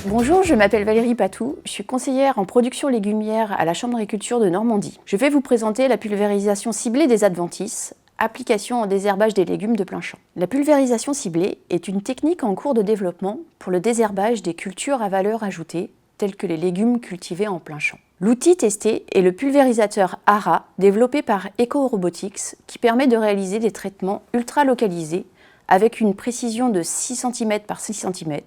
Bonjour, je m'appelle Valérie Patou, je suis conseillère en production légumière à la Chambre d'agriculture de Normandie. Je vais vous présenter la pulvérisation ciblée des adventices, application en désherbage des légumes de plein champ. La pulvérisation ciblée est une technique en cours de développement pour le désherbage des cultures à valeur ajoutée, telles que les légumes cultivés en plein champ. L'outil testé est le pulvérisateur ARA, développé par EcoRobotics, qui permet de réaliser des traitements ultra localisés avec une précision de 6 cm par 6 cm,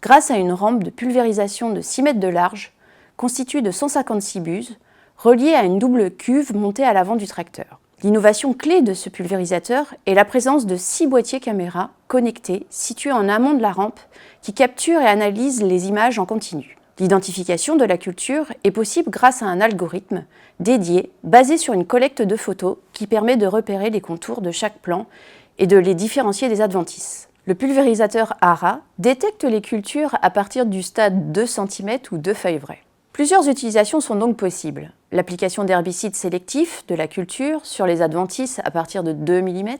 grâce à une rampe de pulvérisation de 6 mètres de large, constituée de 156 buses, reliée à une double cuve montée à l'avant du tracteur. L'innovation clé de ce pulvérisateur est la présence de 6 boîtiers caméras connectés situés en amont de la rampe qui capturent et analysent les images en continu. L'identification de la culture est possible grâce à un algorithme dédié basé sur une collecte de photos qui permet de repérer les contours de chaque plan et de les différencier des adventices. Le pulvérisateur ARA détecte les cultures à partir du stade 2 cm ou 2 feuilles vraies. Plusieurs utilisations sont donc possibles. L'application d'herbicides sélectifs de la culture sur les adventices à partir de 2 mm,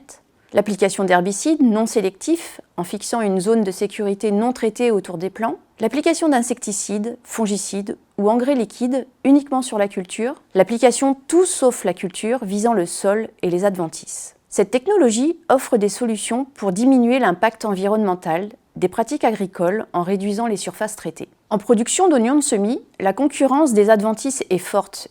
l'application d'herbicides non sélectifs en fixant une zone de sécurité non traitée autour des plants, l'application d'insecticides, fongicides ou engrais liquides uniquement sur la culture, l'application tout sauf la culture visant le sol et les adventices. Cette technologie offre des solutions pour diminuer l'impact environnemental des pratiques agricoles en réduisant les surfaces traitées. En production d'oignons de semis, la concurrence des adventices est forte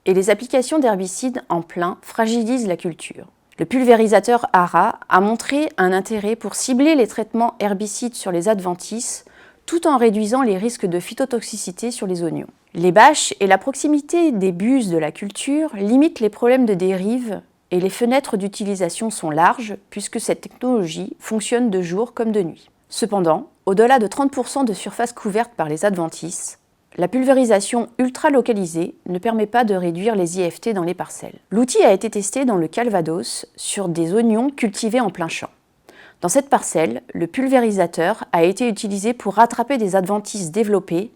et les applications d'herbicides en plein fragilisent la culture. Le pulvérisateur ARA a montré un intérêt pour cibler les traitements herbicides sur les adventices tout en réduisant les risques de phytotoxicité sur les oignons. Les bâches et la proximité des buses de la culture limitent les problèmes de dérive et les fenêtres d'utilisation sont larges puisque cette technologie fonctionne de jour comme de nuit. Cependant, au-delà de 30% de surface couverte par les adventices, la pulvérisation ultra-localisée ne permet pas de réduire les IFT dans les parcelles. L'outil a été testé dans le Calvados sur des oignons cultivés en plein champ. Dans cette parcelle, le pulvérisateur a été utilisé pour rattraper des adventices développés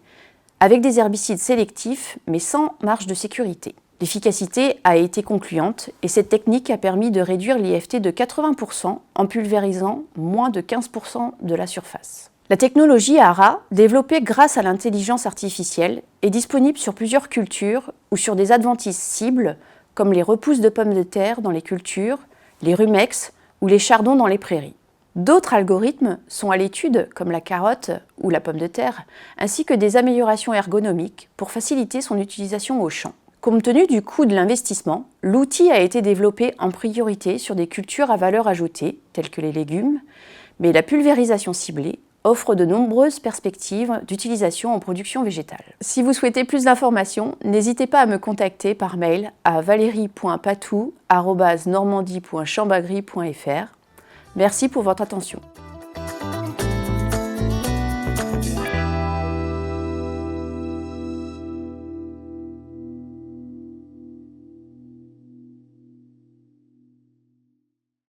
avec des herbicides sélectifs mais sans marge de sécurité. L'efficacité a été concluante et cette technique a permis de réduire l'IFT de 80% en pulvérisant moins de 15% de la surface. La technologie ARA, développée grâce à l'intelligence artificielle, est disponible sur plusieurs cultures ou sur des adventices cibles comme les repousses de pommes de terre dans les cultures, les rumex ou les chardons dans les prairies. D'autres algorithmes sont à l'étude, comme la carotte ou la pomme de terre, ainsi que des améliorations ergonomiques pour faciliter son utilisation au champ. Compte tenu du coût de l'investissement, l'outil a été développé en priorité sur des cultures à valeur ajoutée, telles que les légumes, mais la pulvérisation ciblée offre de nombreuses perspectives d'utilisation en production végétale. Si vous souhaitez plus d'informations, n'hésitez pas à me contacter par mail à valérie.patou@normandie.chambragri.fr. Merci pour votre attention.